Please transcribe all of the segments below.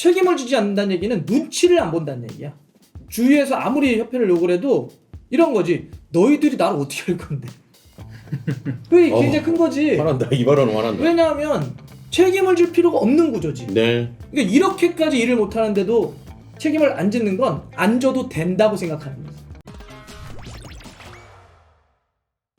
책임을 지지 않는다는 얘기는 눈치를 안 본다는 얘기야. 주위에서 아무리 협회를 욕을 해도 이런 거지. 너희들이 나를 어떻게 할 건데. 그게 굉장히 큰 거지. 화난다. 이 발언은 화난다. 왜냐하면 책임을 질 필요가 없는 구조지. 네. 그러니까 이렇게까지 일을 못하는데도 책임을 안 짓는 건 안 져도 된다고 생각하는 거지.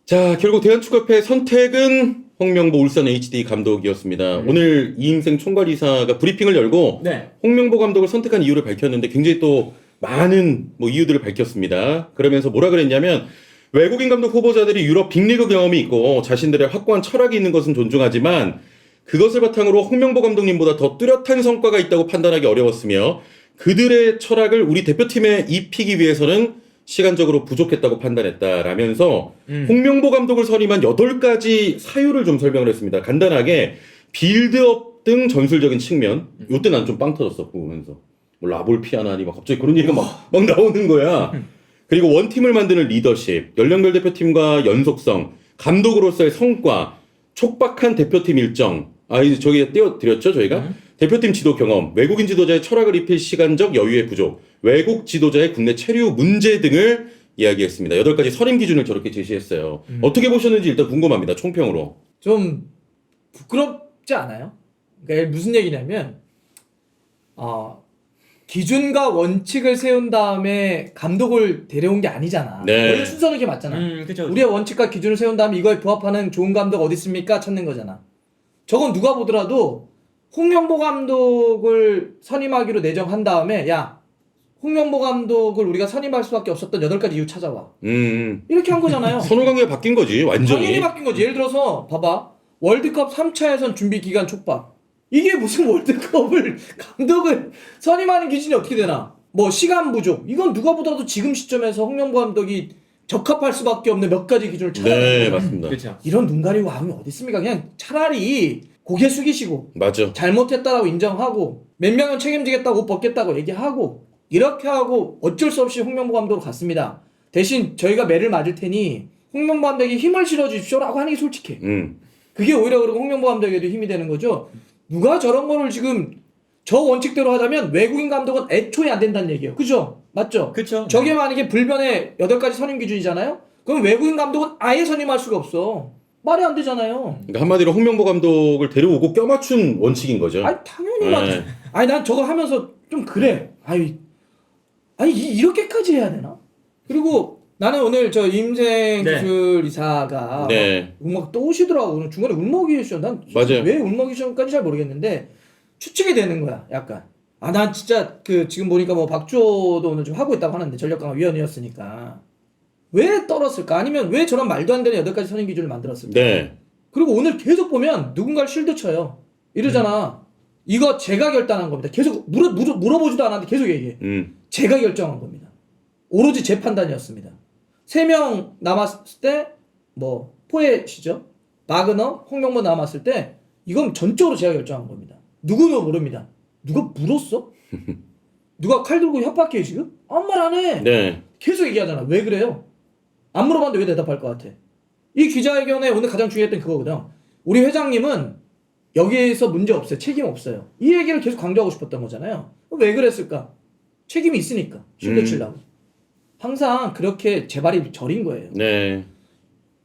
자, 결국 대한축구협회 선택은 홍명보 울산 HD 감독이었습니다. 오늘 이임생 총괄이사가 브리핑을 열고 네. 홍명보 감독을 선택한 이유를 밝혔는데 굉장히 또 많은 이유들을 밝혔습니다. 그러면서 뭐라 그랬냐면 외국인 감독 후보자들이 유럽 빅리그 경험이 있고 자신들의 확고한 철학이 있는 것은 존중하지만 그것을 바탕으로 홍명보 감독님보다 더 뚜렷한 성과가 있다고 판단하기 어려웠으며 그들의 철학을 우리 대표팀에 입히기 위해서는 시간적으로 부족했다고 판단했다라면서 홍명보 감독을 선임한 8가지 사유를 좀 설명을 했습니다. 간단하게 빌드업 등 전술적인 측면, 요때 난 좀 빵 터졌어 보면서 뭐 라볼피아나니 막 갑자기 그런 얘기가 막 나오는 거야. 그리고 원팀을 만드는 리더십, 연령별 대표팀과 연속성, 감독으로서의 성과, 촉박한 대표팀 일정, 이제 저기 띄워드렸죠 저희가? 대표팀 지도 경험, 외국인 지도자의 철학을 입힐 시간적 여유의 부족, 외국 지도자의 국내 체류 문제 등을 이야기했습니다. 8가지 선임 기준을 저렇게 제시했어요. 어떻게 보셨는지 일단 궁금합니다. 총평으로. 좀 부끄럽지 않아요? 그러니까 무슨 얘기냐면 기준과 원칙을 세운 다음에 감독을 데려온 게 아니잖아. 네. 원래 순서는 이렇게 맞잖아. 그쵸. 우리의 원칙과 기준을 세운 다음에 이거에 부합하는 좋은 감독 어디 있습니까? 찾는 거잖아. 저건 누가 보더라도 홍명보 감독을 선임하기로 내정한 다음에 야 홍명보 감독을 우리가 선임할 수밖에 없었던 8가지 이유 찾아와. 이렇게 한 거잖아요. 선후 관계가 바뀐 거지 완전히. 당연히 바뀐 거지. 예를 들어서 봐봐. 월드컵 3차 예선 준비 기간 촉박. 이게 무슨 월드컵을 감독을 선임하는 기준이 어떻게 되나? 뭐 시간 부족. 이건 누가 보더라도 지금 시점에서 홍명보 감독이 적합할 수밖에 없는 몇 가지 기준을 찾아야 네, 돼. 맞습니다. 그렇죠. 이런 눈 가리고 하면 어디 있습니까? 그냥 차라리 고개 숙이시고 맞아. 잘못했다라고 인정하고 몇 명은 책임지겠다고 옷 벗겠다고 얘기하고 이렇게 하고 어쩔 수 없이 홍명보 감독으로 갔습니다. 대신 저희가 매를 맞을 테니 홍명보 감독에게 힘을 실어 주십시오라고 하는 게 솔직해. 그게 오히려 그리고 홍명보 감독에게도 힘이 되는 거죠. 누가 저런 거를 지금 저 원칙대로 하자면 외국인 감독은 애초에 안 된다는 얘기예요. 그죠? 맞죠? 그쵸. 저게 만약에 불변의 8가지 선임 기준이잖아요? 그럼 외국인 감독은 아예 선임할 수가 없어. 말이 안 되잖아요. 그러니까 한마디로 홍명보 감독을 데려오고 껴맞춘 원칙인 거죠. 아니 당연히 네. 맞죠. 아니 난 저거 하면서 좀 그래. 아니 이렇게까지 해야 되나? 그리고 나는 오늘 저 임생 네. 기술 이사가 네. 막 또 오시더라고. 오늘 중간에 울먹이셔. 난 맞아요. 왜 울먹이셔까지 잘 모르겠는데 추측이 되는 거야. 약간. 난 진짜 그 지금 보니까 뭐 박주호도 오늘 좀 하고 있다고 하는데 전력강화 위원이었으니까 왜 떨었을까? 아니면 왜 저런 말도 안 되는 8가지 선임 기준을 만들었을까? 네. 그리고 오늘 계속 보면 누군가를 실드 쳐요. 이러잖아. 이거 제가 결단한 겁니다. 계속 물어보지도 않았는데 계속 얘기해. 제가 결정한 겁니다. 오로지 제 판단이었습니다. 3명 남았을 때 뭐 포에시죠. 마그너, 홍명보 남았을 때 이건 전적으로 제가 결정한 겁니다. 누구는 모릅니다. 누가 물었어? 누가 칼 들고 협박해 지금? 아무 말 안 해. 네. 계속 얘기하잖아. 왜 그래요? 안 물어봤는데 왜 대답할 것 같아? 이 기자회견에 오늘 가장 중요했던 그거거든. 우리 회장님은 여기에서 문제 없어요. 책임 없어요. 이 얘기를 계속 강조하고 싶었던 거잖아요. 왜 그랬을까? 책임이 있으니까. 실드 치려고. 항상 그렇게 제 발이 저린 거예요. 네.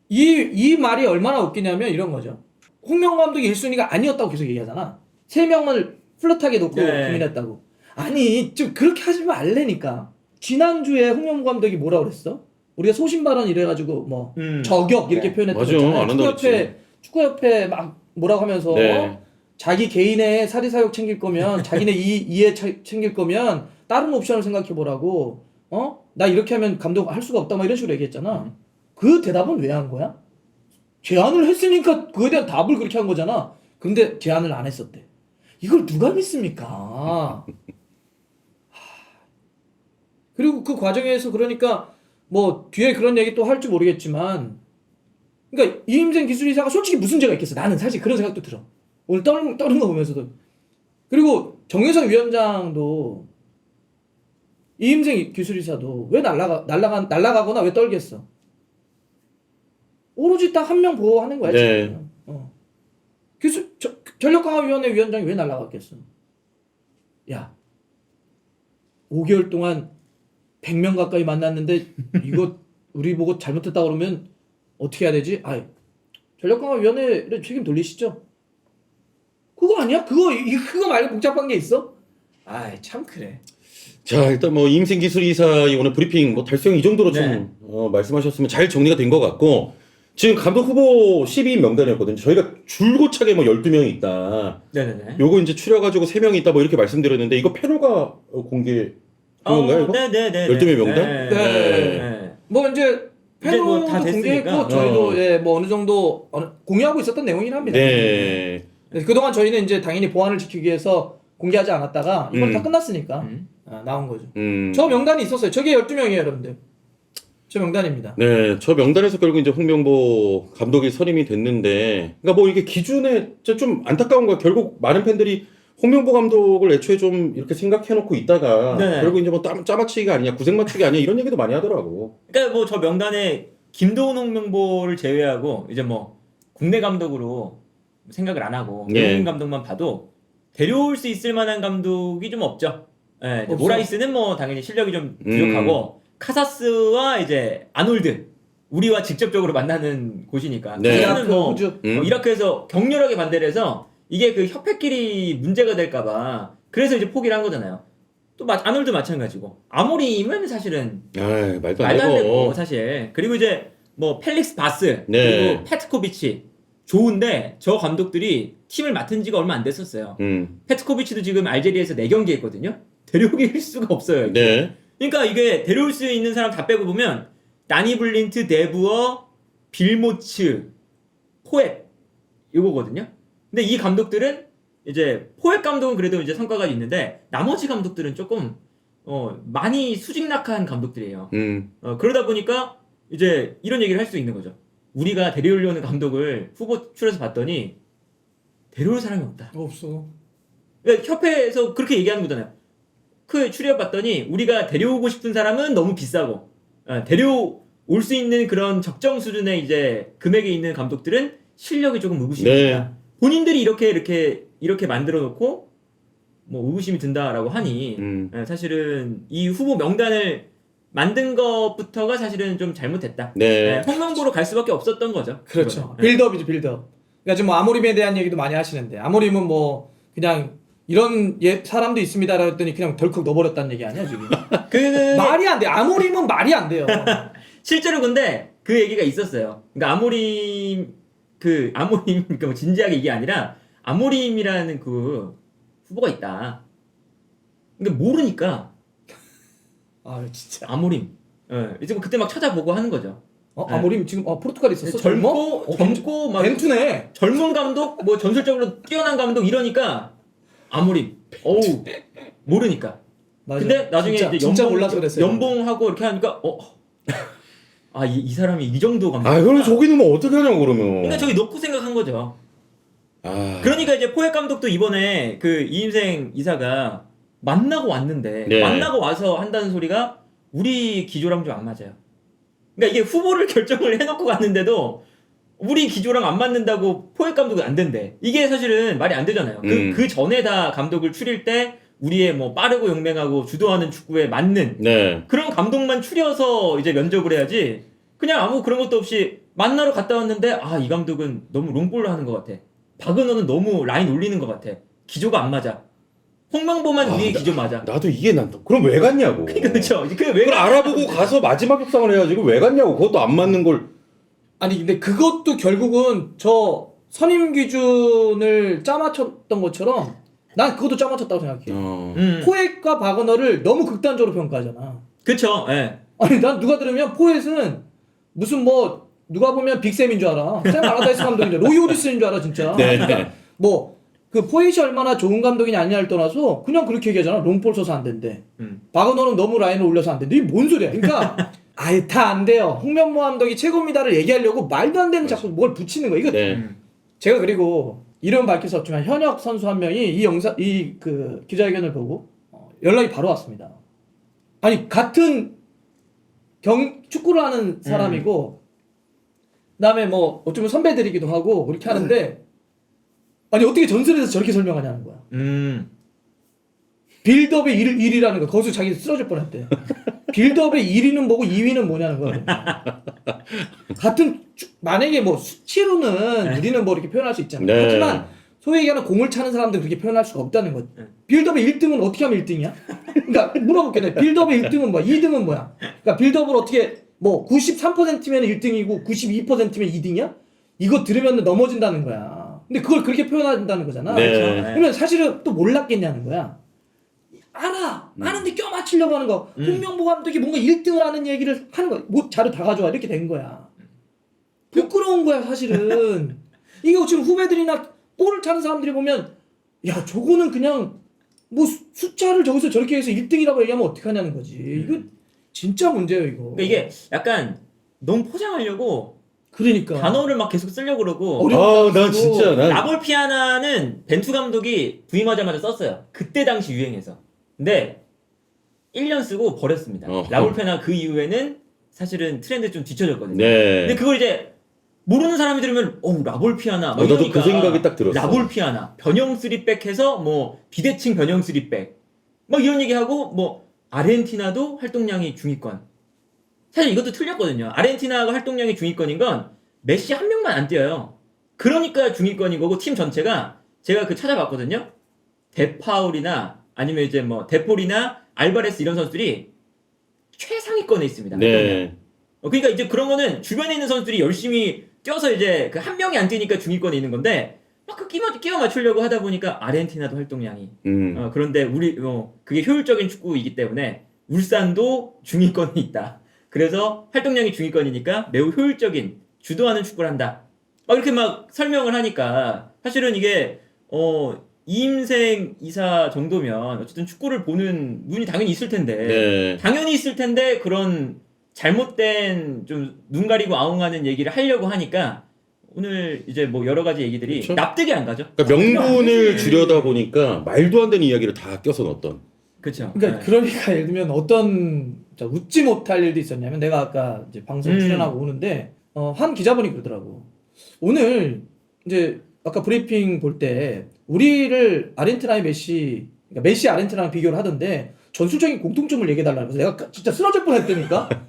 이 말이 얼마나 웃기냐면 이런 거죠. 홍명보 감독이 1순위가 아니었다고 계속 얘기하잖아. 3명을 플랫하게 놓고 네. 고민했다고. 아니 좀 그렇게 하지 말래니까. 지난주에 홍명보 감독이 뭐라 그랬어? 우리가 소신 발언 이래가지고 뭐 저격 이렇게 네. 표현했던 맞아. 거잖아요. 안 한다고 축구협회 막 뭐라고 하면서 네. 자기 개인의 사리사욕 챙길 거면 자기네 이해 챙길 거면 다른 옵션을 생각해 보라고. 나 이렇게 하면 감독 할 수가 없다 막 이런 식으로 얘기했잖아. 그 대답은 왜 한 거야? 제안을 했으니까 그에 대한 답을 그렇게 한 거잖아. 근데 제안을 안 했었대. 이걸 누가 믿습니까? 그리고 그 과정에서 그러니까 뭐 뒤에 그런 얘기 또 할지 모르겠지만 그러니까 이임생 기술이사가 솔직히 무슨 죄가 있겠어. 나는 사실 그런 생각도 들어. 오늘 떠는 거 보면서도. 그리고 정혜성 위원장도 이임생 기술이사도 왜 날라가거나 왜 떨겠어? 오로지 딱 한 명 보호하는 거야. 네. 전력강화위원회 위원장이 왜 날라갔겠어? 야 5개월 동안 100명 가까이 만났는데 이거 우리 보고 잘못했다 그러면 어떻게 해야 되지? 아 전력강화위원회를 책임 돌리시죠. 그거 아니야? 그거 말고 복잡한 게 있어? 아이 참 그래. 자, 일단 뭐 이임생 기술이사의 오늘 브리핑 뭐 달성 이 정도로 네. 좀 말씀하셨으면 잘 정리가 된 것 같고, 지금 감독 후보 12인 명단이었거든요. 저희가 줄고차게 뭐 12명이 있다. 네네네. 요거 이제 추려가지고 3명이 있다 뭐 이렇게 말씀드렸는데, 이거 패널가 공개 그건가요, 이거? 네네네. 12명 명단? 네. 네. 네. 뭐 이제 이제 뭐다 패널도 됐으니까. 공개했고 저희도 예, 뭐 어느 정도 공유하고 있었던 내용이긴 합니다. 네. 그래서 그동안 저희는 이제 당연히 보안을 지키기 위해서 공개하지 않았다가 이번 다 끝났으니까 나온 거죠. 저 명단이 있었어요. 저게 12명이에요, 여러분들. 저 명단입니다. 네, 저 명단에서 결국 이제 홍명보 감독이 선임이 됐는데, 그러니까 뭐 이게 기준에 좀 안타까운 거야. 결국 많은 팬들이 홍명보 감독을 애초에 좀 이렇게 생각해놓고 있다가 네네. 결국 이제 뭐 짜맞추기가 아니냐, 구색 맞추기 아니냐 이런 얘기도 많이 하더라고. 그러니까 뭐 저 명단에 김도훈, 홍명보를 제외하고 이제 뭐 국내 감독으로 생각을 안 하고 예. 외국인 감독만 봐도 데려올 수 있을 만한 감독이 좀 없죠. 예, 이제 없어. 모라이스는 뭐 당연히 실력이 좀 부족하고 카사스와 이제 아놀드 우리와 직접적으로 만나는 곳이니까 네. 저는 뭐 호주. 이라크에서 격렬하게 반대를 해서 이게 그 협회끼리 문제가 될까봐 그래서 이제 포기를 한 거잖아요. 또 아놀드 마찬가지고 아모림은 사실은 아, 말도 안 말도 안 되고. 되고 사실. 그리고 이제 뭐 펠릭스 바스 네. 그리고 페트코비치 좋은데 저 감독들이 팀을 맡은 지가 얼마 안 됐었어요. 페트코비치도 지금 알제리에서 4경기 했거든요. 데려오길 수가 없어요. 이게. 네. 그러니까 이게 데려올 수 있는 사람 다 빼고 보면 다니 블린트, 데부어, 빌모츠, 포엣 이거거든요. 근데 이 감독들은 이제 포엣 감독은 그래도 이제 성과가 있는데 나머지 감독들은 조금 많이 수직낙한 감독들이에요. 그러다 보니까 이제 이런 얘기를 할 수 있는 거죠. 우리가 데려오려는 감독을 후보 추려서 봤더니 데려올 사람이 없다. 없어. 그러니까 협회에서 그렇게 얘기하는 거잖아요. 그 추려봤더니 우리가 데려오고 싶은 사람은 너무 비싸고 데려올 수 있는 그런 적정 수준의 이제 금액에 있는 감독들은 실력이 조금 의구심이 네. 든다. 본인들이 이렇게 만들어 놓고 뭐 의구심이 든다라고 하니 사실은 이 후보 명단을 만든 것부터가 사실은 좀 잘못했다. 네. 홍명보로 갈 수밖에 없었던 거죠. 그렇죠. 이거는. 빌드업이죠, 빌드업. 그러니까 지금 뭐 아모림에 대한 얘기도 많이 하시는데 아모림은 뭐 그냥 이런 사람도 있습니다라고 했더니 그냥 덜컥 넣어버렸다는 얘기 아니야 지금? 말이 안 돼. 아모림은 말이 안 돼요. 실제로 근데 그 얘기가 있었어요. 그러니까 아모림 그러니까 뭐 진지하게 이게 아니라 아모림이라는 그 후보가 있다. 그러니까 모르니까 아 진짜. 아모림. 이제 뭐 그때 막 찾아보고 하는 거죠. 아모림 지금 포르투갈에 있었어? 젊고 막 벤투네. 젊은 감독, 뭐 전술적으로 뛰어난 감독 이러니까 아모림. 어우 모르니까. 맞아. 근데 나중에 진짜, 이제 진짜 몰라서 그랬어요. 연봉하고 이렇게 하니까 이 사람이 이 정도 감독. 아, 그럼 저기 넣으면 어떻게 하냐고 그러면. 그러니까 저기 넣고 생각한 거죠. 아. 그러니까 이제 포획 감독도 이번에 그 이임생 이사가 만나고 왔는데 네. 만나고 와서 한다는 소리가 우리 기조랑 좀 안 맞아요. 그러니까 이게 후보를 결정을 해놓고 갔는데도 우리 기조랑 안 맞는다고 포획 감독은 안 된대. 이게 사실은 말이 안 되잖아요. 그 전에 다 감독을 추릴 때 우리의 뭐 빠르고 용맹하고 주도하는 축구에 맞는 네. 그런 감독만 추려서 이제 면접을 해야지. 그냥 아무 그런 것도 없이 만나러 갔다 왔는데 이 감독은 너무 롱볼을 하는 것 같아. 박은호는 너무 라인 올리는 것 같아. 기조가 안 맞아. 홍명보만 우리의 기조 맞아. 나도 이게 난다. 그럼 왜 갔냐고. 그러니까 그렇죠. 그걸 알아보고 가서 마지막 협상을 해야지. 그걸 왜 갔냐고. 그것도 안 맞는 걸. 아니 근데 그것도 결국은 저 선임 기준을 짜맞췄던 것처럼 난 그것도 짜맞췄다고 생각해. 포엣과 박언어를 너무 극단적으로 평가하잖아. 그렇죠. 예. 아니 난 누가 들으면 포엣은 무슨 뭐 누가 보면 빅샘인 줄 알아. 샘 알라다이스 감독인 줄 알아. 로이 오디슨인 줄 알아 진짜. 네. 그러니까 뭐 그 포엣이 얼마나 좋은 감독이냐 아니냐를 떠나서 그냥 그렇게 얘기하잖아. 롱볼 써서 안 된대. 박언어는 너무 라인을 올려서 안 된대. 이게 뭔 소리야. 그러니까 아예 다 안 돼요. 홍명보 감독이 최고입니다를 얘기하려고 말도 안 되는 자꾸 뭘 붙이는 거야. 이거 제가 그리고 이름 밝힐 수 없지만 현역 선수 한 명이 이 그 기자회견을 보고 연락이 바로 왔습니다. 아니 같은 축구를 하는 사람이고 그다음에 뭐 어쩌면 선배들이기도 하고 그렇게 하는데 아니 어떻게 전술에서 저렇게 설명하냐는 거야. 빌드업의 1위라는 거. 거기서 자기 쓰러질 뻔했대. 빌드업의 1위는 뭐고 2위는 뭐냐는 거야. 같은 만약에 뭐 수치로는 우리는 뭐 이렇게 표현할 수 있잖아. 네. 하지만 소위 얘기하는 공을 차는 사람들은 그렇게 표현할 수가 없다는 거지. 빌드업의 1등은 어떻게 하면 1등이야? 그러니까 물어볼게. 내가 빌드업의 1등은 뭐야? 2등은 뭐야? 그러니까 빌드업을 어떻게 뭐 93%면 1등이고 92%면 2등이야? 이거 들으면 넘어진다는 거야. 근데 그걸 그렇게 표현한다는 거잖아. 네. 그렇죠? 그러면 사실은 또 몰랐겠냐는 거야. 아는데 껴맞추려고 하는 거. 홍명보 감독이 뭔가 1등을 하는 얘기를 하는 거야. 뭐 자료 다 가져와. 이렇게 된 거야. 부끄러운 거야, 사실은. 이게 지금 후배들이나 볼을 차는 사람들이 보면, 야, 저거는 그냥 뭐 숫자를 저기서 저렇게 해서 1등이라고 얘기하면 어떡하냐는 거지. 이거 진짜 문제예요, 이거. 그러니까 이게 약간 너무 포장하려고 그러니까. 단어를 막 계속 쓰려고 그러고 어려운 난 진짜 난 라볼 피아나는 벤투 감독이 부임하자마자 썼어요. 그때 당시 유행해서. 근데 1년 쓰고 버렸습니다. 라볼 피아나 그 이후에는 사실은 트렌드 좀 뒤쳐졌거든요. 네. 근데 그걸 이제 모르는 사람이 들으면 라볼 피아나 막 나도 이러니까 그 생각이 딱 들었어. 라볼 피아나 변형 3백 해서 뭐 비대칭 변형 3백 막 이런 얘기하고 뭐 아르헨티나도 활동량이 중위권. 사실 이것도 틀렸거든요. 아르헨티나가 활동량이 중위권인 건 메시 한 명만 안 뛰어요. 그러니까 중위권인 거고 팀 전체가 제가 그 찾아봤거든요. 데파울이나 아니면 이제 뭐 데폴이나 알바레스 이런 선수들이 최상위권에 있습니다. 네. 그러니까 이제 그런 거는 주변에 있는 선수들이 열심히 뛰어서 이제 그 한 명이 안 뛰니까 중위권에 있는 건데 막 그 끼워 맞추려고 하다 보니까 아르헨티나도 활동량이 그런데 우리 그게 효율적인 축구이기 때문에 울산도 중위권에 있다. 그래서 활동량이 중위권이니까 매우 효율적인 주도하는 축구를 한다. 막 이렇게 막 설명을 하니까 사실은 이게 이임생 이사 정도면 어쨌든 축구를 보는 눈이 당연히 있을 텐데 네. 당연히 있을 텐데 그런 잘못된 좀 눈 가리고 아웅하는 얘기를 하려고 하니까 오늘 이제 뭐 여러 가지 얘기들이 그쵸? 납득이 안 가죠. 그러니까 명분을 주려다 보니까 말도 안 되는 이야기를 다 껴서 넣었던. 그렇죠. 그러니까 그러니까 예를 들면 어떤 웃지 못할 일도 있었냐면 내가 아까 이제 방송 출연하고 오는데 한 기자분이 그러더라고. 오늘 이제 아까 브리핑 볼 때 우리를 아르헨티나의 메시, 그러니까 메시 아르헨티나랑 비교를 하던데 전술적인 공통점을 얘기해달라고 해서 내가 진짜 쓰러질 뻔했다니까.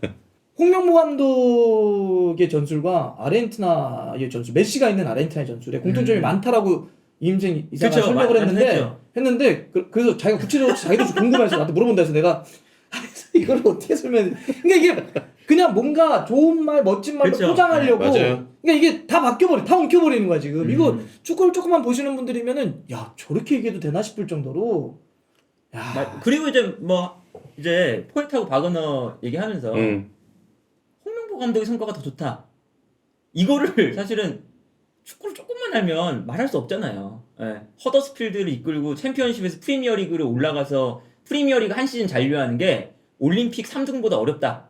홍명보 감독의 전술과 아르헨티나의 전술, 메시가 있는 아르헨티나의 전술에 공통점이 많다라고 이임생 이사가 그쵸, 설명을 했죠. 했는데 그래서 자기가 구체적으로 자기도 좀 궁금해서 나한테 물어본다 해서 내가 이걸 어떻게 설명해? 그러니까 이게 그냥 뭔가 좋은 말, 멋진 말로 그쵸. 포장하려고. 네, 맞아요. 그러니까 이게 다 바뀌어버려, 다 엉켜버리는 거야 지금. 이거 축구를 조금만 보시는 분들이면은 야 저렇게 얘기해도 되나 싶을 정도로. 야. 그리고 이제 포획하고 바그너 얘기하면서 홍명보 감독의 성과가 더 좋다. 이거를 사실은 축구를 조금만 알면 말할 수 없잖아요. 예. 허더스필드를 이끌고 챔피언십에서 프리미어리그를 올라가서 프리미어리그 한 시즌 잔류하는 게 올림픽 3등보다 어렵다.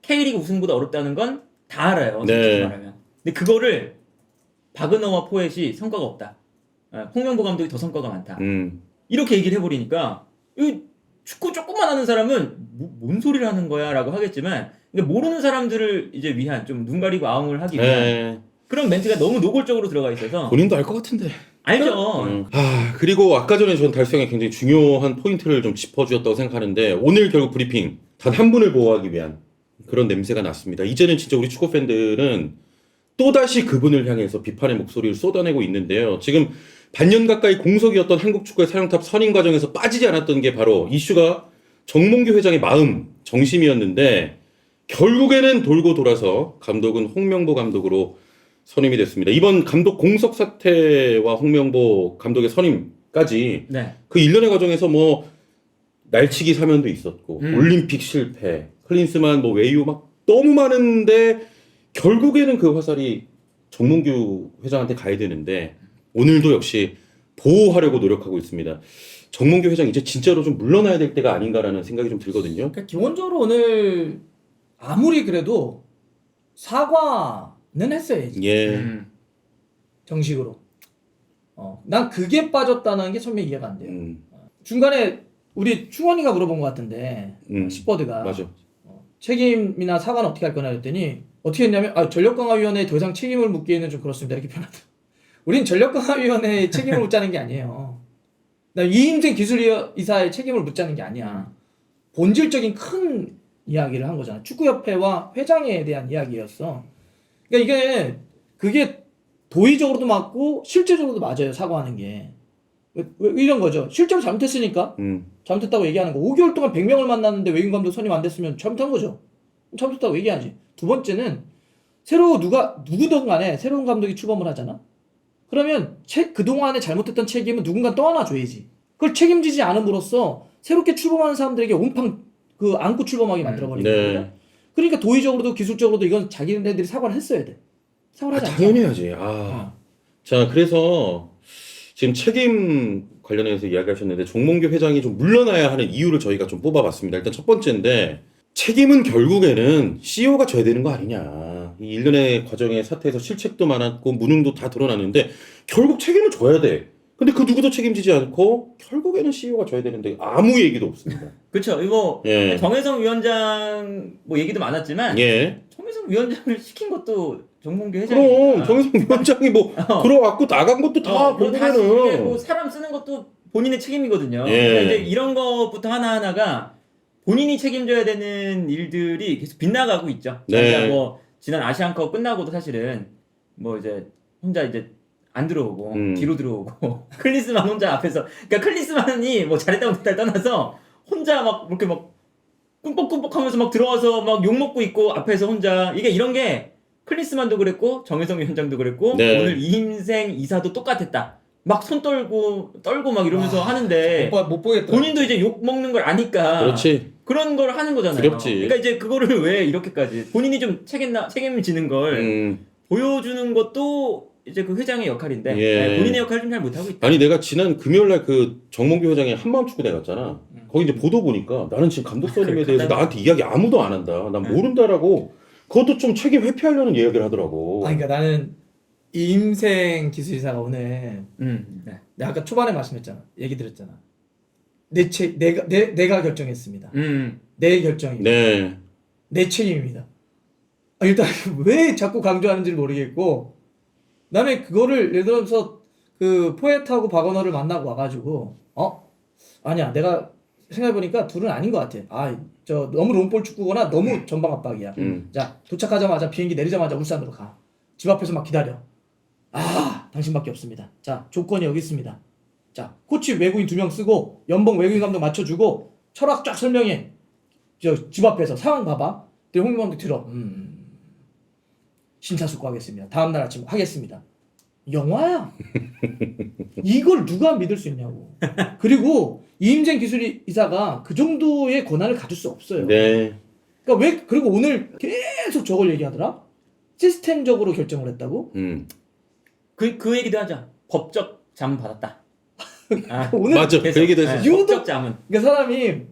K리그 우승보다 어렵다는 건 다 알아요. 솔직히 네. 말하면. 근데 그거를 바그너와 포엣이 성과가 없다. 홍명보 감독이 더 성과가 많다. 이렇게 얘기를 해버리니까 이 축구 조금만 아는 사람은 뭔 소리를 하는 거야 라고 하겠지만 모르는 사람들을 이제 위한 좀 눈 가리고 아웅을 하기 위한 네. 그런 멘트가 너무 노골적으로 들어가 있어서 본인도 알 것 같은데. 알죠. 그리고 아까 전에 전 달성에 굉장히 중요한 포인트를 좀 짚어주었다고 생각하는데 오늘 결국 브리핑 단 한 분을 보호하기 위한 그런 냄새가 났습니다. 이제는 진짜 우리 축구 팬들은 또다시 그분을 향해서 비판의 목소리를 쏟아내고 있는데요. 지금 반년 가까이 공석이었던 한국 축구의 사령탑 선임 과정에서 빠지지 않았던 게 바로 이슈가 정몽규 회장의 마음, 정심이었는데 결국에는 돌고 돌아서 감독은 홍명보 감독으로 선임이 됐습니다. 이번 감독 공석 사태와 홍명보 감독의 선임까지 네. 그 일련의 과정에서 뭐 날치기 사면도 있었고 올림픽 실패, 클린스만 뭐 외유 막 너무 많은데 결국에는 그 화살이 정몽규 회장한테 가야 되는데 오늘도 역시 보호하려고 노력하고 있습니다. 정몽규 회장 이제 진짜로 좀 물러나야 될 때가 아닌가라는 생각이 좀 들거든요. 그러니까 기본적으로 오늘 아무리 그래도 사과는 했어야지. 예. 정식으로. 난 그게 빠졌다는 게 처음에 이해가 안 돼요. 중간에 우리 충원이가 물어본 것 같은데 시버드가 맞아. 책임이나 사과는 어떻게 할 거냐 했더니 어떻게 했냐면 전력강화위원회에 더 이상 책임을 묻기에는 좀 그렇습니다 이렇게 표현하더라고요. 우린 전력강화위원회에 책임을 묻자는 게 아니에요. 나 이인생 기술이사의 책임을 묻자는 게 아니야. 본질적인 큰 이야기를 한 거잖아. 축구협회와 회장에 대한 이야기였어. 그러니까 그게 도의적으로도 맞고 실제적으로도 맞아요. 사과하는 게. 왜 이런 거죠. 실제로 잘못했으니까 잘못했다고 얘기하는 거. 5개월 동안 100명을 만났는데 외국인 감독 선임 안 됐으면 잘못한 거죠. 잘못했다고 얘기하지. 두 번째는 새로 누구든 간에 새로운 감독이 출범을 하잖아. 그러면 그동안에 잘못했던 책임은 누군가 떠안아줘야지. 그걸 책임지지 않음으로써 새롭게 출범하는 사람들에게 온팡 안고 출범하게 만들어버리는 거예요. 네. 그러니까 도의적으로도 기술적으로도 이건 자기네들이 사과를 했어야 돼. 사과를 하지 않잖아. 당연히 해야지. 자, 그래서 지금 책임 관련해서 이야기하셨는데 정몽규 회장이 좀 물러나야 하는 이유를 저희가 좀 뽑아봤습니다. 일단 첫 번째인데 책임은 결국에는 CEO가 져야 되는 거 아니냐. 이 일련의 과정의 사태에서 실책도 많았고 무능도 다 드러났는데 결국 책임을 져야 돼. 근데 그 누구도 책임지지 않고 결국에는 CEO가 져야 되는데 아무 얘기도 없습니다. 그렇죠. 이거 예. 정혜성 위원장 뭐 얘기도 많았지만 예. 정혜성 위원장을 시킨 것도 정몽규 그럼 회장이니까. 정혜성 위원장이 뭐 들어왔고 나간 것도 다 그거 다시 이게 결국에는 뭐 사람 쓰는 것도 본인의 책임이거든요. 예. 그러니까 이제 이런 것부터 하나하나가 본인이 책임져야 되는 일들이 계속 빗나가고 있죠. 네. 그러니까 뭐 지난 아시안컵 끝나고도 사실은 뭐 이제 혼자 이제 안 들어오고 뒤로 들어오고 클린스만 혼자 앞에서 그러니까 클린스만이 뭐 잘했다고 못했다를 떠나서 혼자 막 이렇게 막 꿈뻑꿈뻑하면서 막 들어와서 막 욕 먹고 있고 앞에서 혼자 이게 이런 게 클린스만도 그랬고 정혜성 위원장도 그랬고 네. 오늘 이임생 이사도 똑같았다. 막 손 떨고 막 이러면서 하는데 못 보겠다. 본인도 이제 욕 먹는 걸 아니까 그렇지. 그런 걸 하는 거잖아요. 두렵지. 그러니까 이제 그거를 왜 이렇게까지 본인이 좀 책임지는 걸 보여주는 것도 이제 그 회장의 역할인데 예. 네, 본인의 역할을 좀 잘 못하고 있다. 아니 내가 지난 금요일날 그 정몽규 회장이 한마음 축구대 갔잖아. 거기 이제 보도 보니까 나는 지금 감독 선임에 대해서 나한테 이야기 아무도 안 한다. 난 모른다라고 그것도 좀 책임 회피하려는 이야기를 하더라고. 그러니까 나는 이임생 기술이사가 오늘 네. 내가 아까 초반에 말씀했잖아. 얘기 드렸잖아. 내가 결정했습니다. 내 결정입니다. 네. 내 책임입니다. 일단 왜 자꾸 강조하는지를 모르겠고 그다음에 그거를 예를 들어서 그 포에트하고 박원호를 만나고 와가지고 아니야 내가 생각해보니까 둘은 아닌 것 같아. 저 너무 롱볼 축구거나 너무 전방 압박이야. 자 도착하자마자 비행기 내리자마자 울산으로 가. 집 앞에서 막 기다려. 당신밖에 없습니다. 자 조건이 여기 있습니다. 자 코치 외국인 2명 쓰고 연봉 외국인 감독 맞춰주고 철학 쫙 설명해. 저 집 앞에서 상황 봐봐. 근데 홍명 감독 들어. 심사숙고하겠습니다. 다음날 아침 하겠습니다. 영화야. 이걸 누가 믿을 수 있냐고. 그리고 이임생 기술이사가 그 정도의 권한을 가질 수 없어요. 네. 그러니까 그리고 오늘 계속 저걸 얘기하더라. 시스템적으로 결정을 했다고. 그 얘기도 하자. 법적 자문 받았다. 오늘 맞아. 그 얘기도 했어. 유독- 법적 자문. 그러니까 사람이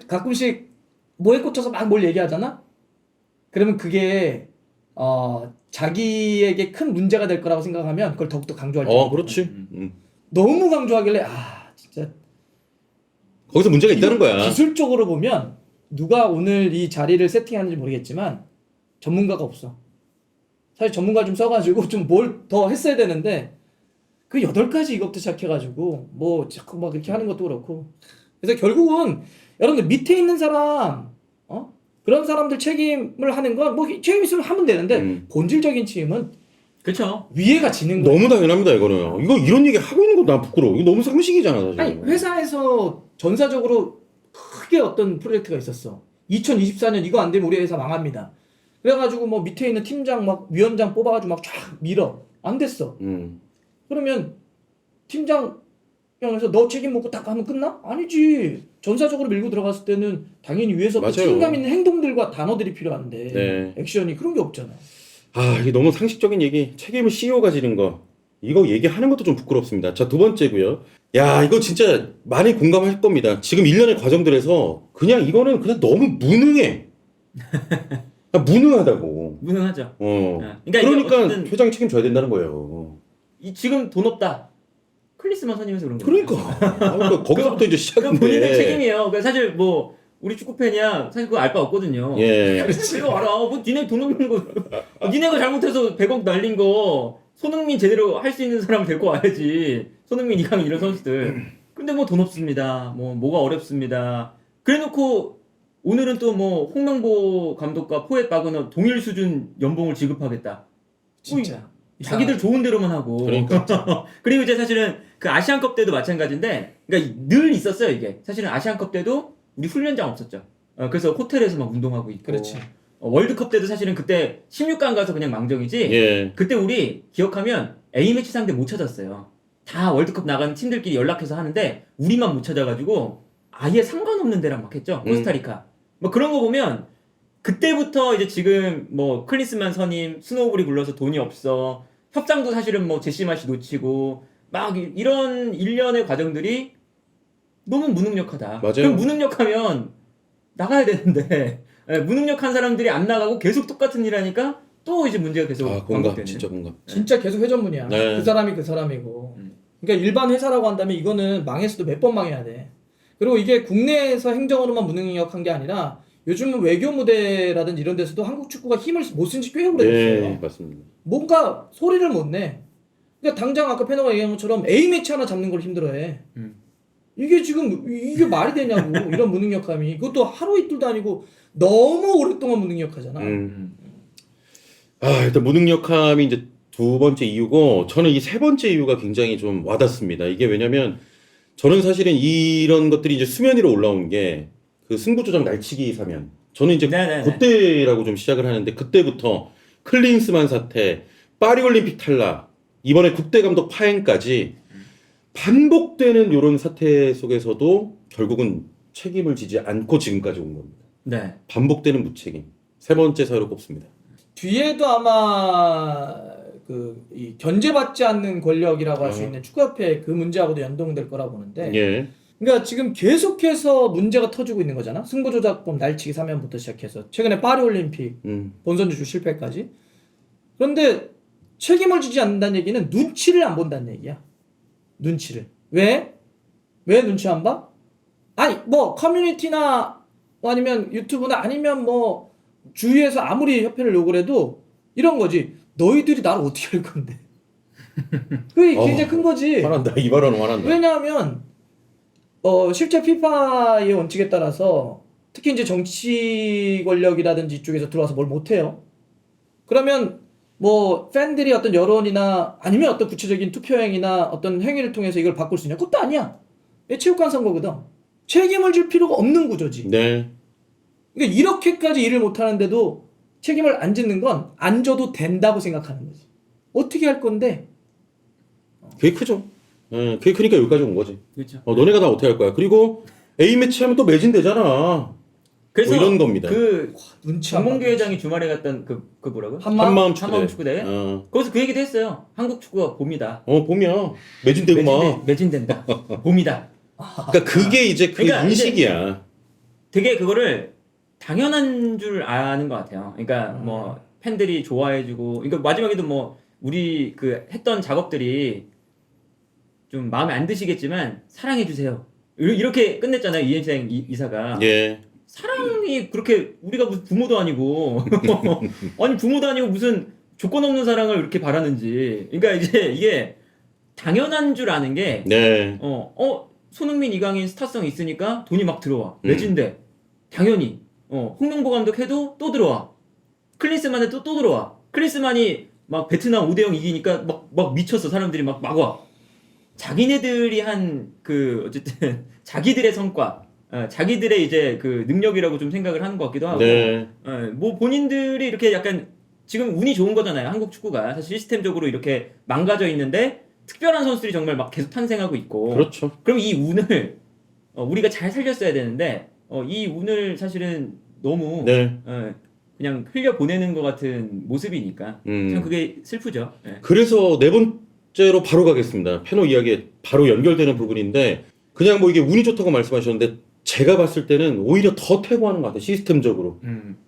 가끔씩 뭐에 꽂혀서 막 뭘 얘기하잖아. 그러면 그게 자기에게 큰 문제가 될 거라고 생각하면 그걸 더욱더 강조할 때. 그렇지. 너무 강조하길래 진짜 거기서 문제가 있다는 거야. 기술적으로 보면 누가 오늘 이 자리를 세팅하는지 모르겠지만 전문가가 없어. 사실 전문가 좀 써가지고 좀 뭘 더 했어야 되는데 그 8가지 이것부터 시작해가지고 뭐 자꾸 막 이렇게 하는 것도 그렇고. 그래서 결국은 여러분들 밑에 있는 사람 그런 사람들 책임을 하는 건 뭐 책임 있으면 하면 되는데 본질적인 책임은 그렇죠. 위에가 지는 거예요. 너무 당연합니다 이거는. 이거 이런 얘기 하고 있는 거 난 부끄러워. 이거 너무 상식이잖아 사실. 아니 회사에서 전사적으로 크게 어떤 프로젝트가 있었어. 2024년 이거 안 되면 우리 회사 망합니다. 그래가지고 뭐 밑에 있는 팀장 막 위원장 뽑아가지고 막 쫙 밀어. 안 됐어. 그러면 팀장에서 너 책임 묻고 딱 하면 끝나? 아니지. 전사적으로 밀고 들어갔을 때는 당연히 위에서 맞아요. 책임감 있는 행동들과 단어들이 필요한데 네. 액션이 그런 게 없잖아. 이게 너무 상식적인 얘기. 책임을 CEO가 지는 거. 이거 얘기하는 것도 좀 부끄럽습니다. 자, 두 번째고요. 야, 이거 진짜 많이 공감할 겁니다. 지금 일련의 과정들에서 이거는 그냥 너무 무능해. 무능하다고. 무능하죠. 그러니까 그러니까 이게 어쨌든 회장이 책임져야 된다는 거예요. 지금 돈 없다. 클리스만 선임해서 그런 거예요. 그러니까 거기서부터 이제 그건 본인의 시작인데. 책임이에요. 그러니까 사실 뭐 우리 축구 팬이야 사실 그거 알 바 없거든요. 예. 그거 알아. 뭐 니네 돈 없는 거, 니네가 잘못해서 100억 날린 거 손흥민 제대로 할 수 있는 사람 데리고 와야지. 손흥민, 이강인 이런 선수들 근데 뭐 돈 없습니다. 뭐가 어렵습니다. 그래놓고 오늘은 또 뭐 홍명보 감독과 포엣 바그너 동일 수준 연봉을 지급하겠다. 진짜. 자기들 좋은 대로만 하고. 그러니까. 그리고 이제 사실은 그 아시안컵 때도 마찬가지인데, 그러니까 늘 있었어요 이게. 사실은 아시안컵 때도 우리 훈련장 없었죠. 그래서 호텔에서 막 운동하고 있고. 그렇지. 월드컵 때도 사실은 그때 16강 가서 그냥 망정이지. 예. 그때 우리 기억하면 A매치 상대 못 찾았어요. 다 월드컵 나가는 팀들끼리 연락해서 하는데 우리만 못 찾아가지고 아예 상관없는 데랑 막 했죠. 코스타리카. 뭐 그런 거 보면 그때부터 이제 지금 뭐 클린스만 선임, 스노우볼이 굴러서 돈이 없어. 협상도 사실은 뭐 제시마시 놓치고 막 이런 일련의 과정들이 너무 무능력하다. 맞아요. 그럼 무능력하면 나가야 되는데 무능력한 사람들이 안 나가고 계속 똑같은 일 하니까 또 이제 문제가 계속 아, 공감. 반복되는. 진짜 공감. 진짜 계속 회전문이야. 네. 그 사람이 그 사람이고. 그러니까 일반 회사라고 한다면 이거는 망했어도 몇 번 망해야 돼. 그리고 이게 국내에서 행정으로만 무능력한 게 아니라 요즘은 외교 무대라든지 이런 데서도 한국 축구가 힘을 못 쓴 지 꽤 오래됐어요. 네, 맞습니다. 뭔가 소리를 못 내. 그러니까 당장 아까 페너가 얘기한 것처럼 A매치 하나 잡는 걸 힘들어해. 이게 지금 이게 말이 되냐고. 이런 무능력함이. 그것도 하루 이틀도 아니고 너무 오랫동안 무능력하잖아. 아, 일단 무능력함이 이제 두 번째 이유고, 저는 이 세 번째 이유가 굉장히 좀 와닿습니다. 이게 왜냐면 저는 사실은 이런 것들이 이제 수면 위로 올라온 게 그 승부조작 날치기 사면, 저는 이제 네네네. 그때라고 좀 시작을 하는데, 그때부터 클린스만 사태, 파리올림픽 탈락, 이번에 국대감독 파행까지 반복되는 이런 사태 속에서도 결국은 책임을 지지 않고 지금까지 온 겁니다. 네. 반복되는 무책임. 세 번째 사유로 꼽습니다. 뒤에도 아마 이 견제받지 않는 권력이라고 할 수 있는 축구협회 그 문제하고도 연동될 거라 보는데. 예. 그러니까 지금 계속해서 문제가 터지고 있는 거잖아. 승부조작범 날치기 사면부터 시작해서 최근에 파리올림픽 본선 진출 실패까지. 그런데 책임을 지지 않는다는 얘기는 눈치를 안 본다는 얘기야. 눈치를. 왜? 왜 눈치 안 봐? 아니 뭐 커뮤니티나 아니면 유튜브나 아니면 뭐 주위에서 아무리 협회를 요구를 해도 이런 거지. 너희들이 나를 어떻게 할 건데. 그게 굉장히 큰 거지. 화난다. 이 발언은 화난다. 왜냐하면 실제 피파의 원칙에 따라서 특히 이제 정치 권력이라든지 이쪽에서 들어와서 뭘 못해요. 그러면 뭐 팬들이 어떤 여론이나 아니면 어떤 구체적인 투표행위나 어떤 행위를 통해서 이걸 바꿀 수 있냐? 그것도 아니야. 체육관 선거거든. 책임을 질 필요가 없는 구조지. 네. 그러니까 이렇게까지 일을 못하는데도 책임을 안 짓는 건 안 져도 된다고 생각하는 거지. 어떻게 할 건데? 그게 크죠. 예, 그게 크니까 여기까지 온 거지. 그렇죠. 너네가 다 어떻게 할 거야. 그리고 A매치 하면 또 매진되잖아. 그래서 뭐 이런 겁니다. 그 눈치 안 정몽규 봐도 회장이 주말에 갔던 그 뭐라고? 한마음 한마음 축구 대회. 거기서 그 얘기도 했어요. 한국 축구가 봄이다. 봄이야. 매진되고 막. 매진된다. 봄이다. 그러니까 그게 이제 그 그러니까 인식이야. 되게 그거를 당연한 줄 아는 것 같아요. 그러니까 뭐 팬들이 좋아해주고, 그러니까 마지막에도 뭐 우리 그 했던 작업들이 좀 마음에 안 드시겠지만 사랑해주세요. 이렇게 끝냈잖아요. 이현생 이사가. 예. 사랑이 그렇게 우리가 무슨 부모도 아니고 아니 부모도 아니고 무슨 조건 없는 사랑을 이렇게 바라는지. 그러니까 이제 이게 당연한 줄 아는 게 네. 손흥민 이강인 스타성 있으니까 돈이 막 들어와. 매진돼. 당연히. 홍명보 감독 해도 또 들어와. 클린스만 해도 또 들어와. 클린스만이 막 베트남 5대0 이기니까 막 미쳤어. 사람들이 막 와. 자기네들이 한 그 어쨌든 자기들의 성과, 자기들의 이제 그 능력이라고 좀 생각을 하는 것 같기도 하고. 네. 뭐 본인들이 이렇게 약간 지금 운이 좋은 거잖아요. 한국 축구가 사실 시스템적으로 이렇게 망가져 있는데 특별한 선수들이 정말 막 계속 탄생하고 있고. 그렇죠. 그럼 이 운을 우리가 잘 살렸어야 되는데 이 운을 사실은 너무 네. 그냥 흘려 보내는 것 같은 모습이니까 참 그게 슬프죠. 예. 그래서 네 번째로 바로 가겠습니다. 페노 이야기에 바로 연결되는 부분인데, 그냥 뭐 이게 운이 좋다고 말씀하셨는데 제가 봤을 때는 오히려 더 퇴보하는 것 같아요. 시스템적으로.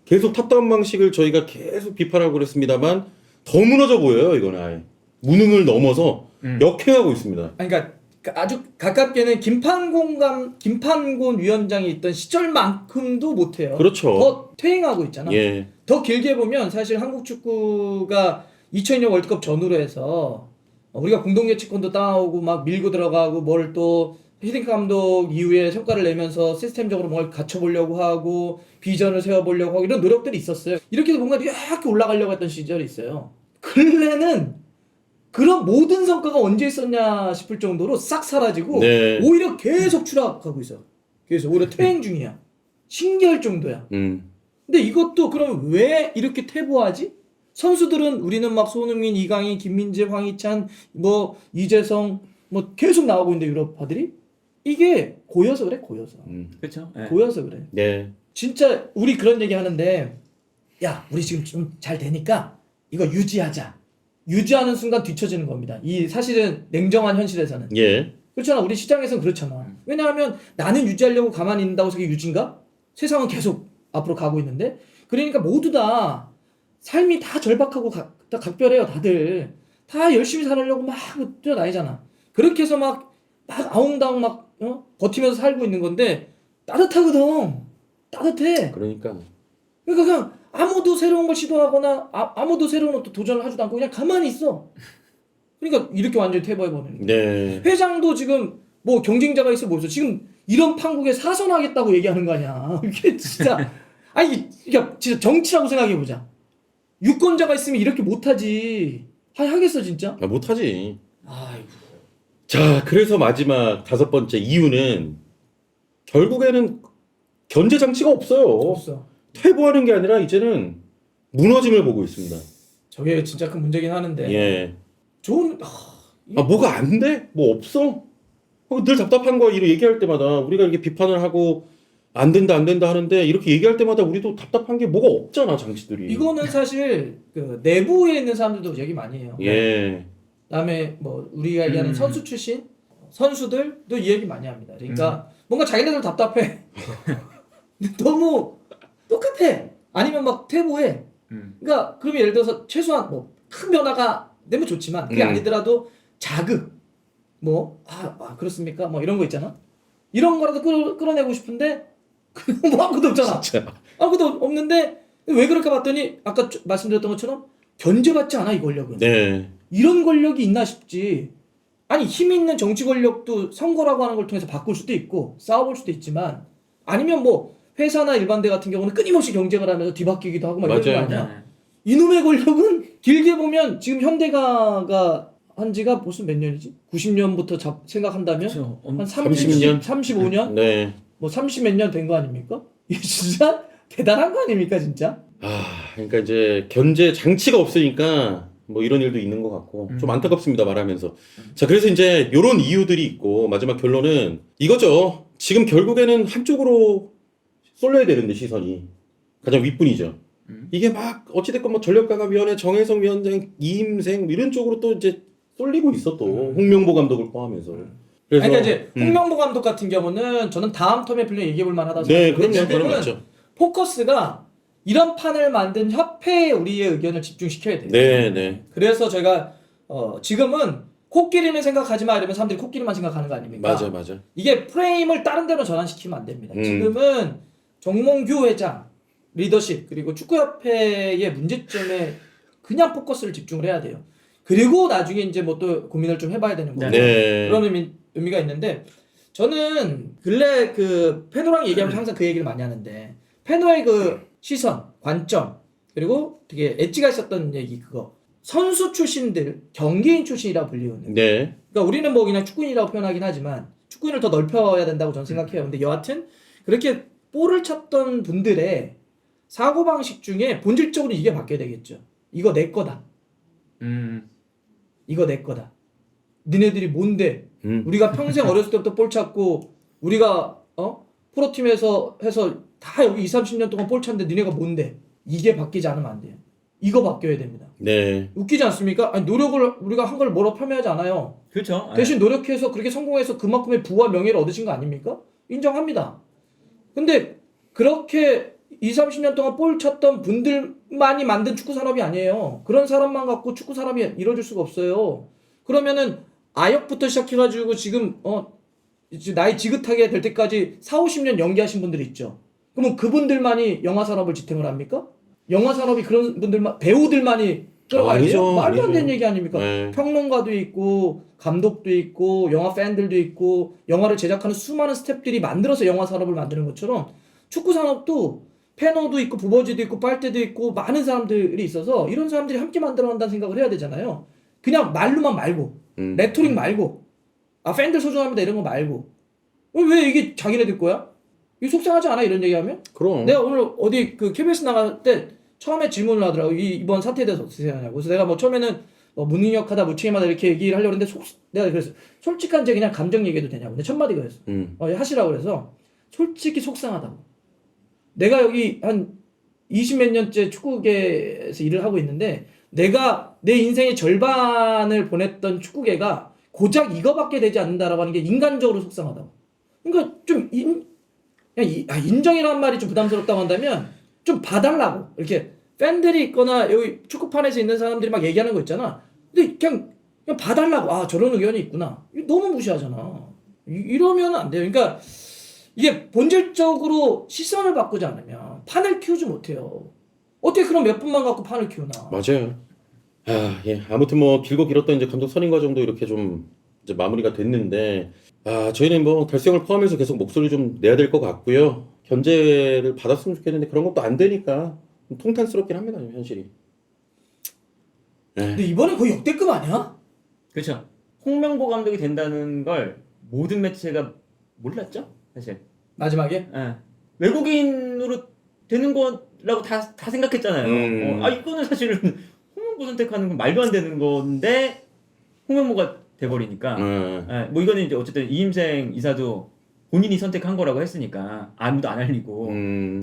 계속 탑다운 방식을 저희가 계속 비판하고 그랬습니다만 더 무너져 보여요. 이건 아예. 무능을 넘어서 역행하고 있습니다. 그러니까 아주 가깝게는 김판곤 위원장이 있던 시절만큼도 못해요. 그렇죠. 더 퇴행하고 있잖아. 예. 더 길게 보면 사실 한국 축구가 2002년 월드컵 전후로 해서 우리가 공동예측권도 따오고 막 밀고 들어가고 뭘 또 히딩크 감독 이후에 성과를 내면서 시스템적으로 뭔가 갖춰보려고 하고 비전을 세워보려고 하고 이런 노력들이 있었어요. 이렇게 해서 뭔가 이렇게 올라가려고 했던 시절이 있어요. 근래는 그런 모든 성과가 언제 있었냐 싶을 정도로 싹 사라지고 네. 오히려 계속 추락하고 있어. 그래서 오히려 퇴행 중이야. 신기할 정도야. 근데 이것도 그럼 왜 이렇게 퇴보하지? 선수들은 우리는 막 손흥민, 이강인, 김민재, 황희찬, 뭐 이재성 뭐 계속 나오고 있는데 유럽파들이 이게 고여서 그래, 고여서. 그렇죠. 예. 고여서 그래. 네. 진짜 우리 그런 얘기 하는데 야, 우리 지금 좀 잘 되니까 이거 유지하자. 유지하는 순간 뒤처지는 겁니다. 이 사실은 냉정한 현실에서는. 예. 그렇잖아. 우리 시장에서는 그렇잖아. 왜냐하면 나는 유지하려고 가만히 있는다고 해서 그게 유지인가? 세상은 계속 앞으로 가고 있는데. 그러니까 모두 다 삶이 다 절박하고 다 각별해요. 다들. 다 열심히 살려고 막 뛰어다니잖아. 그렇게 해서 막 아웅다웅 막 버티면서 살고 있는 건데 따뜻하거든. 따뜻해. 그러니까. 그러니까 그냥 아무도 새로운 걸 시도하거나 아무도 새로운 것도 도전을 하지도 않고 그냥 가만히 있어. 그러니까 이렇게 완전히 퇴보해버리는 거야. 네. 회장도 지금 뭐 경쟁자가 있어 뭐 있어. 지금 이런 판국에 사선하겠다고 얘기하는 거 아니야. 이게 진짜 아니 이게 진짜 정치라고 생각해보자. 유권자가 있으면 이렇게 못하지. 하겠어 진짜? 아, 못하지. 아이고. 자, 그래서 마지막 5번째 이유는 결국에는 견제 장치가 없어요. 없어. 퇴보하는 게 아니라 이제는 무너짐을 보고 있습니다. 저게 진짜 큰 문제긴 하는데. 예. 좋은 뭐가 안 돼? 뭐 없어? 늘 답답한 거 이렇게 얘기할 때마다 우리가 이렇게 비판을 하고 안 된다 하는데 이렇게 얘기할 때마다 우리도 답답한 게 뭐가 없잖아, 장치들이. 이거는 사실 그 내부에 있는 사람들도 얘기 많이 해요. 예. 그다음에 뭐 우리가 얘기하는 선수 출신 선수들도 이 얘기 많이 합니다. 그러니까 뭔가 자기네들 답답해. 너무 똑같아. 아니면 막 퇴보해. 그러니까 그러면 예를 들어서 최소한 뭐 큰 변화가 되면 좋지만 그게 아니더라도 자극 뭐 그렇습니까? 뭐 이런 거 있잖아. 이런 거라도 끌어내고 싶은데 뭐 아무것도 없잖아. 진짜. 아무것도 없는데 왜 그럴까 봤더니 아까 말씀드렸던 것처럼 견제받지 않아 이 권력은. 네. 이런 권력이 있나 싶지. 아니 힘 있는 정치 권력도 선거라고 하는 걸 통해서 바꿀 수도 있고 싸워볼 수도 있지만 아니면 뭐 회사나 일반대 같은 경우는 끊임없이 경쟁을 하면서 뒤바뀌기도 하고 막 이런 거 맞아요. 아니야. 이놈의 권력은 길게 보면 지금 현대가가 한 지가 벌써 몇 년이지? 90년부터 생각한다면 그렇죠. 한 30년? 35년? 네. 뭐 30 몇 년 된 거 아닙니까? 이게 진짜 대단한 거 아닙니까 진짜? 그러니까 이제 견제 장치가 없으니까 뭐 이런 일도 있는 것 같고 좀 안타깝습니다, 말하면서. 자, 그래서 이제 요런 이유들이 있고 마지막 결론은 이거죠. 지금 결국에는 한쪽으로 쏠려야 되는데 시선이 가장 윗분이죠. 이게 막 어찌됐건 뭐 전력가가위원회, 정혜성 위원장, 이임생 뭐 이런 쪽으로 또 이제 쏠리고 있어 또 홍명보 감독을 포함해서. 그래서 그러니까 이제 홍명보 감독 같은 경우는 저는 다음 텀에 분명히 얘기해볼 만하다고 네, 생각해요. 그럼요, 그건 맞죠. 포커스가 이런 판을 만든 협회에 우리의 의견을 집중시켜야 돼요. 네, 네. 그래서 제가 지금은 코끼리는 생각하지 마 이러면 사람들이 코끼리만 생각하는 거 아닙니까? 맞아. 이게 프레임을 다른 데로 전환시키면 안 됩니다. 지금은 정몽규 회장 리더십 그리고 축구협회의 문제점에 그냥 포커스를 집중을 해야 돼요. 그리고 나중에 이제 뭐 또 고민을 좀 해봐야 되는 거고 네. 그런 의미가 있는데 저는 근래 그 페노랑 얘기하면서 항상 그 얘기를 많이 하는데 페노의 그 시선, 관점 그리고 되게 엣지가 있었던 얘기 그거 선수 출신들 경기인 출신이라고 불리우는 네. 그러니까 우리는 뭐 그냥 축구인이라고 표현하긴 하지만 축구인을 더 넓혀야 된다고 저는 생각해요. 근데 여하튼 그렇게 볼을 쳤던 분들의 사고방식 중에 본질적으로 이게 바뀌어야 되겠죠. 이거 내 거다. 이거 내 거다. 니네들이 뭔데? 우리가 평생 어렸을 때부터 볼 찼고 우리가 프로팀에서 해서 다 여기 20-30년 동안 볼 찼는데 니네가 뭔데? 이게 바뀌지 않으면 안 돼요. 이거 바뀌어야 됩니다. 네. 웃기지 않습니까? 아니, 노력을 우리가 한 걸 뭐라 폄훼하지 않아요. 그렇죠. 대신 노력해서 그렇게 성공해서 그만큼의 부와 명예를 얻으신 거 아닙니까? 인정합니다. 근데 그렇게 20-30년 동안 볼 쳤던 분들만이 만든 축구 산업이 아니에요. 그런 사람만 갖고 축구 산업이 이루어질 수가 없어요. 그러면은 아역부터 시작해가지고 지금 이제 나이 지긋하게 될 때까지 40-50년 연기하신 분들이 있죠. 그러면 그분들만이 영화 산업을 지탱을 합니까? 영화 산업이 그런 분들만 배우들만이 들어가야 아니죠, 돼요? 말도 안 아니죠. 되는 얘기 아닙니까? 네. 평론가도 있고 감독도 있고 영화 팬들도 있고 영화를 제작하는 수많은 스태프들이 만들어서 영화 산업을 만드는 것처럼 축구 산업도 패너도 있고 부버지도 있고 빨대도 있고 많은 사람들이 있어서 이런 사람들이 함께 만들어 간다는 생각을 해야 되잖아요. 그냥 말로만 말고 레토릭 말고 아 팬들 소중합니다 이런 거 말고 왜 이게 자기네들 거야? 이거 속상하지 않아 이런 얘기하면? 그럼. 내가 오늘 어디 그 KBS 나갈 때 처음에 질문을 하더라고. 이번 사태에 대해서 어떻게 생각하냐고. 그래서 내가 뭐 처음에는 뭐 무능력하다 무책임하다 이렇게 얘기를 하려고 했는데 내가 그랬어. 솔직한 제 그냥 감정 얘기해도 되냐고. 근데 첫 마디 그랬어. 하시라고 그래서 솔직히 속상하다고. 내가 여기 한 20몇 년째 축구계에서 일을 하고 있는데 내가 내 인생의 절반을 보냈던 축구계가 고작 이거밖에 되지 않는다라고 하는 게 인간적으로 속상하다고. 그러니까 좀 인정이라는 말이 좀 부담스럽다고 한다면 좀 봐달라고. 이렇게 팬들이 있거나 여기 축구판에서 있는 사람들이 막 얘기하는 거 있잖아. 근데 그냥 봐달라고. 아 저런 의견이 있구나. 이거 너무 무시하잖아. 이러면 안 돼요. 그러니까 이게 본질적으로 시선을 바꾸지 않으면 판을 키우지 못해요. 어떻게 그럼 몇 분만 갖고 판을 키우나. 맞아요. 아, 예. 아무튼 뭐 길고 길었던 이제 감독 선임 과정도 이렇게 좀 이제 마무리가 됐는데, 아, 저희는 뭐 달성을 포함해서 계속 목소리 좀 내야 될 것 같고요. 견제를 받았으면 좋겠는데 그런 것도 안 되니까 좀 통탄스럽긴 합니다, 현실이. 근데 이번에 거의 역대급 아니야? 그렇죠. 홍명보 감독이 된다는 걸 모든 매체가 몰랐죠, 사실. 마지막에? 예. 외국인으로 되는 거라고 다 생각했잖아요. 이거는 사실은 홍명보 선택하는 건 말도 안 되는 건데 홍명보가 돼버리니까. 예, 뭐 이거는 이제 어쨌든 이임생 이사도 본인이 선택한 거라고 했으니까 아무도 안 알리고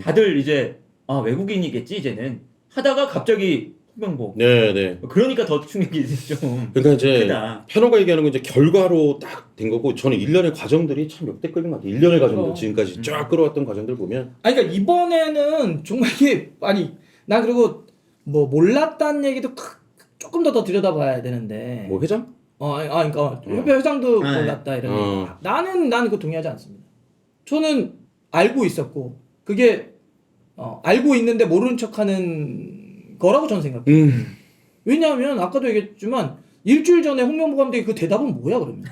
다들 이제 외국인이겠지 이제는 하다가 갑자기 홍명보. 네. 그러니까 더 충격이 좀 그러니까 이제 크다. 편호가 얘기하는 건 이제 결과로 딱 된 거고, 저는 일련의 과정들이 참 역대급인 것 같아요. 일련의 과정들 그럼. 지금까지 쫙 끌어왔던 과정들 보면. 아니 그러니까 이번에는 정말 이게 난 그리고 뭐 몰랐다는 얘기도 조금 더 들여다봐야 되는데. 뭐 회장? 그러니까 협회 회장도 네. 몰랐다 이런 얘기. 나는 그거 동의하지 않습니다. 저는 알고 있었고 그게 알고 있는데 모르는 척하는 거라고 저는 생각해요. 왜냐하면 아까도 얘기했지만 일주일 전에 홍명보 감독이 그 대답은 뭐야 그러면?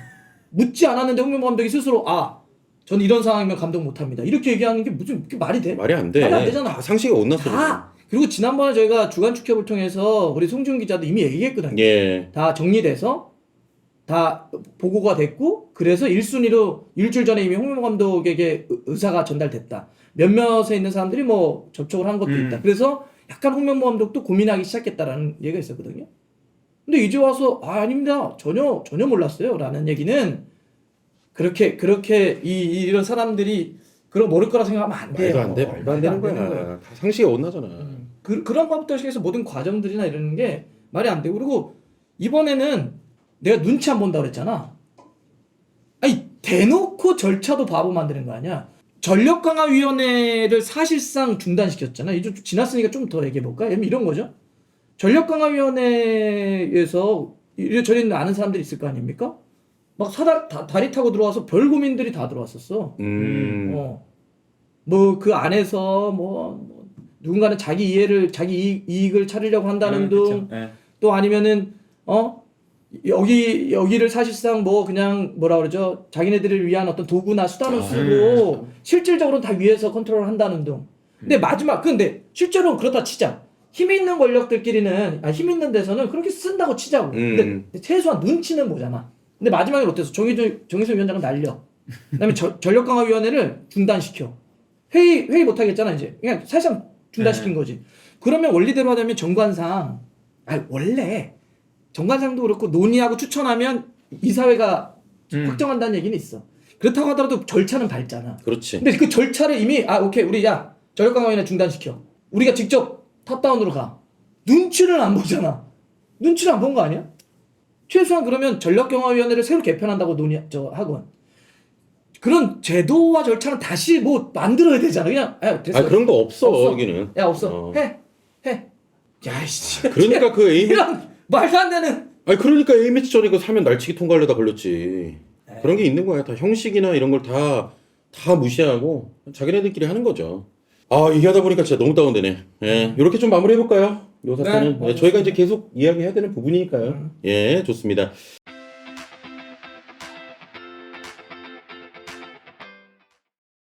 묻지 않았는데 홍명보 감독이 스스로 저는 이런 상황이면 감독 못합니다. 이렇게 얘기하는 게 무슨 그게 말이 돼? 말이 안 돼. 말이 안 되잖아. 다 상식이 엇났어. 그리고 지난번에 저희가 주간 축협을 통해서 우리 송준 기자도 이미 얘기했거든요. 예. 다 정리돼서 다 보고가 됐고 그래서 1순위로 일주일 전에 이미 홍명보 감독에게 의사가 전달됐다. 몇몇에 있는 사람들이 뭐 접촉을 한 것도 있다. 그래서 약간 홍명보 감독도 고민하기 시작했다라는 얘기가 있었거든요. 근데 이제 와서 아닙니다. 전혀 몰랐어요. 라는 얘기는 그렇게 이런 사람들이 그런 모를 거라 생각하면 안 돼요. 말도 안 되는 거야. 다 상식이 엇나잖아. 그런 것부터 시작해서 모든 과정들이나 이런 게 말이 안 되고 그리고 이번에는 내가 눈치 안 본다고 그랬잖아. 대놓고 절차도 바보 만드는 거 아니야. 전력강화위원회를 사실상 중단시켰잖아. 이제 좀 지났으니까 좀 더 얘기해볼까? 이런 거죠. 전력강화위원회에서 이래저래 아는 사람들이 있을 거 아닙니까? 막 다리 타고 들어와서 별 고민들이 다 들어왔었어. 뭐 그 안에서 뭐 누군가는 자기 이익을 차리려고 한다는 등 또 아니면은 여기를 사실상 뭐 그냥 뭐라 그러죠? 자기네들을 위한 어떤 도구나 수단을 쓰고 실질적으로는 다 위에서 컨트롤을 한다는 등. 근데 근데 실제로 그렇다 치자. 힘 있는 권력들끼리는 힘 있는 데서는 그렇게 쓴다고 치자고. 근데 최소한 눈치는 보잖아. 근데 마지막에 어땠어? 정의선 위원장은 날려. 그다음에 전력강화위원회를 중단시켜. 회의 못 하겠잖아 이제. 그냥 사실상 중단시킨 거지. 그러면 원리대로 하자면 정관상 원래 정관상도 그렇고 논의하고 추천하면 이사회가 확정한다는 얘기는 있어. 그렇다고 하더라도 절차는 밟잖아. 그렇지. 근데 그 절차를 이미 오케이 우리 전력강화위원회 중단시켜. 우리가 직접 탑다운으로 가. 눈치를 안 보잖아. 눈치를 안 본 거 아니야? 최소한 그러면 전력강화위원회를 새로 개편한다고 하건 그런 제도와 절차는 다시 뭐 만들어야 되잖아. 그냥 됐어. 그런 거 없어. 여기는. 없어. 해. 야이씨. 그러니까 그 이런 말도 안 되는. 그러니까 A매치 전에 그 사면 날치기 통과하려다 걸렸지. 그런 게 있는 거야. 다 형식이나 이런 걸 다 무시하고 자기네들끼리 하는 거죠. 얘기하다 보니까 진짜 너무 다운되네. 이렇게 좀 마무리해볼까요? 요 사건은 네, 저희가 이제 계속 이야기해야 되는 부분이니까요. 예, 좋습니다.